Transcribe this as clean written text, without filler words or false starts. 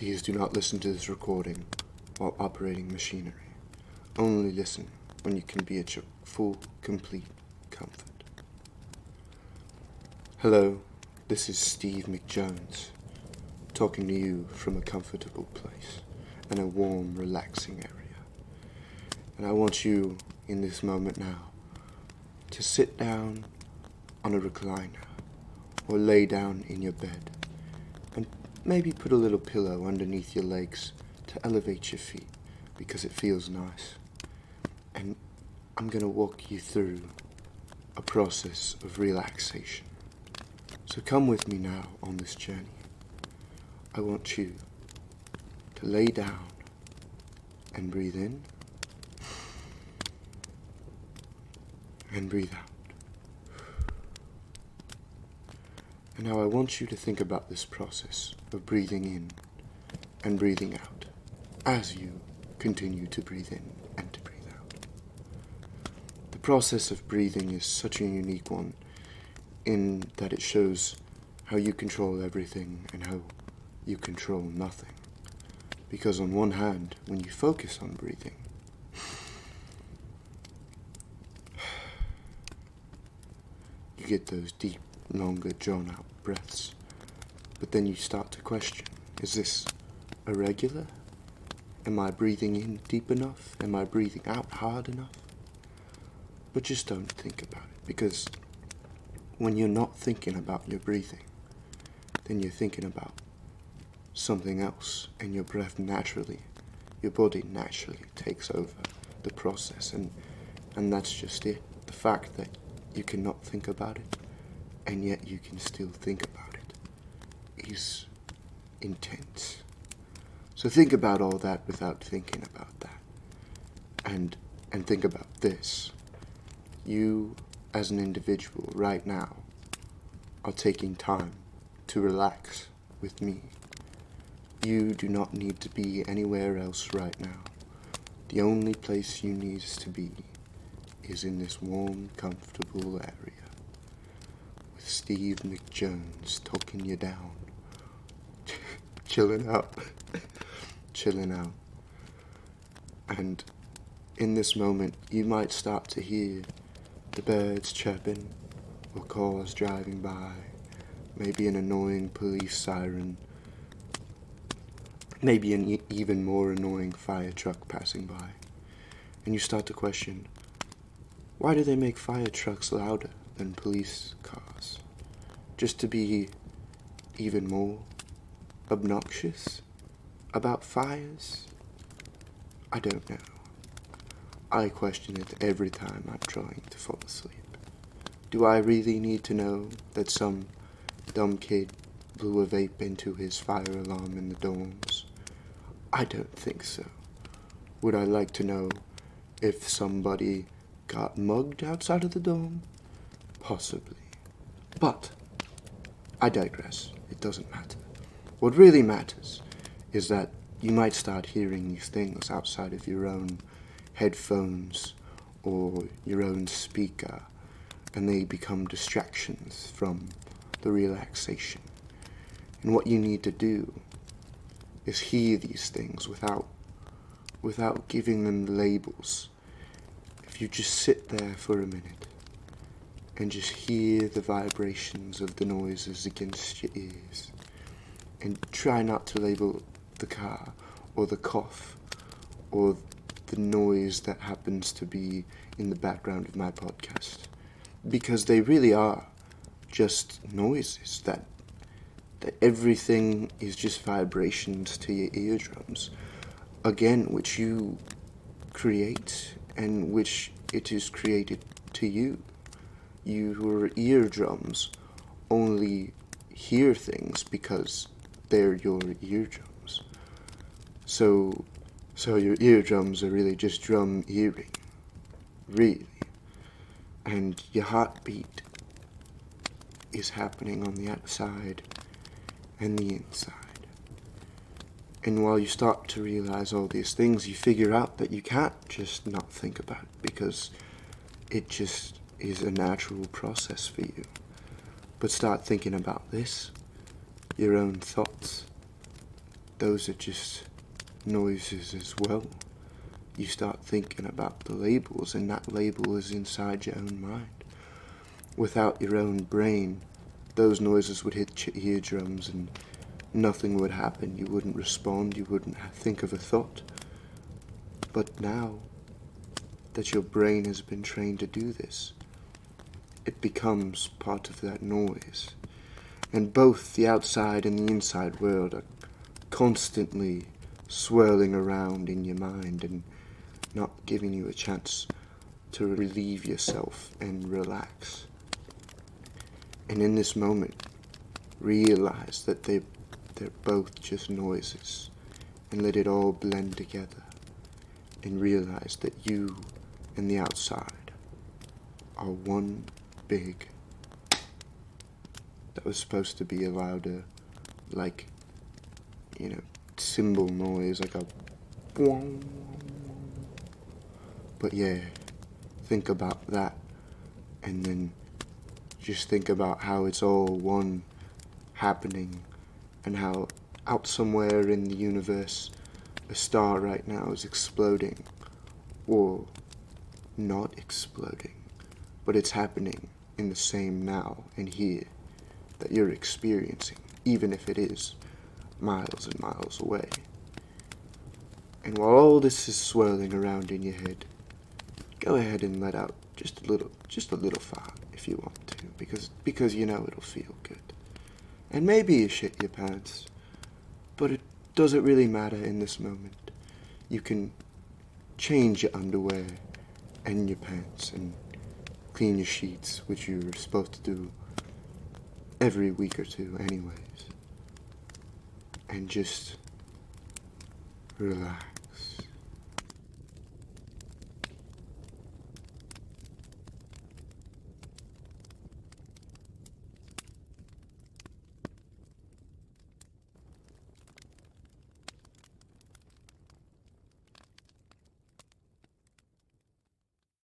Please do not listen to this recording while operating machinery. Only listen when you can be at your full, complete comfort. Hello, this is Steve McJones, talking to you from a comfortable place and a warm, relaxing area. And I want you, in this moment now, to sit down on a recliner or lay down in your bed and maybe put a little pillow underneath your legs to elevate your feet because it feels nice. And I'm going to walk you through a process of relaxation. So come with me now on this journey. I want you to lay down and breathe in and breathe out. And now I want you to think about this process of breathing in and breathing out as you continue to breathe in and to breathe out. The process of breathing is such a unique one in that it shows how you control everything and how you control nothing. Because on one hand, when you focus on breathing, you get those deep, longer, drawn-out breaths. But then you start to question, is this irregular? Am I breathing in deep enough? Am I breathing out hard enough? But just don't think about it, because when you're not thinking about your breathing, then you're thinking about something else, and your breath naturally, your body naturally takes over the process, and that's just it. The fact that you cannot think about it, and yet you can still think about it, is intense. So think about all that without thinking about that. And think about this. You, as an individual, right now, are taking time to relax with me. You do not need to be anywhere else right now. The only place you need to be is in this warm, comfortable area with Steve McJones talking you down. Chilling out. Chilling out. And in this moment, you might start to hear the birds chirping or cars driving by, maybe an annoying police siren, maybe an even more annoying fire truck passing by. And you start to question, why do they make fire trucks louder than police cars? Just to be even more obnoxious about fires? I don't know. I question it every time I'm trying to fall asleep. Do I really need to know that some dumb kid blew a vape into his fire alarm in the dorms? I don't think so. Would I like to know if somebody got mugged outside of the dorm? Possibly. But I digress. It doesn't matter. What really matters is that you might start hearing these things outside of your own headphones or your own speaker, and they become distractions from the relaxation. And what you need to do is hear these things without giving them labels. If you just sit there for a minute and just hear the vibrations of the noises against your ears, and try not to label the car or the cough or the noise that happens to be in the background of my podcast, because they really are just noises, that everything is just vibrations to your eardrums, again, which you create and which it is created to you. Your eardrums only hear things because they're your eardrums. So your eardrums are really just drum hearing, really. And your heartbeat is happening on the outside and the inside. And while you start to realize all these things, you figure out that you can't just not think about it, because it just is a natural process for you. But start thinking about this, your own thoughts, those are just noises as well. You start thinking about the labels, and that label is inside your own mind. Without your own brain, those noises would hit your eardrums and nothing would happen. You wouldn't respond, you wouldn't think of a thought. But now that your brain has been trained to do this, it becomes part of that noise. And both the outside and the inside world are constantly swirling around in your mind and not giving you a chance to relieve yourself and relax. And in this moment, realize that they're both just noises, and let it all blend together, and realize that you and the outside are one big. That was supposed to be a louder, like, cymbal noise, like a boing. But yeah, think about that, and then just think about how it's all one happening, and how out somewhere in the universe a star right now is exploding, or not exploding, but it's happening in the same now and here that you're experiencing, even if it is miles and miles away. And while all this is swirling around in your head, go ahead and let out just a little fart if you want to, because it'll feel good. And maybe you shit your pants, but it doesn't really matter in this moment. You can change your underwear and your pants and clean your sheets, which you're supposed to do every week or two anyways. And just relax.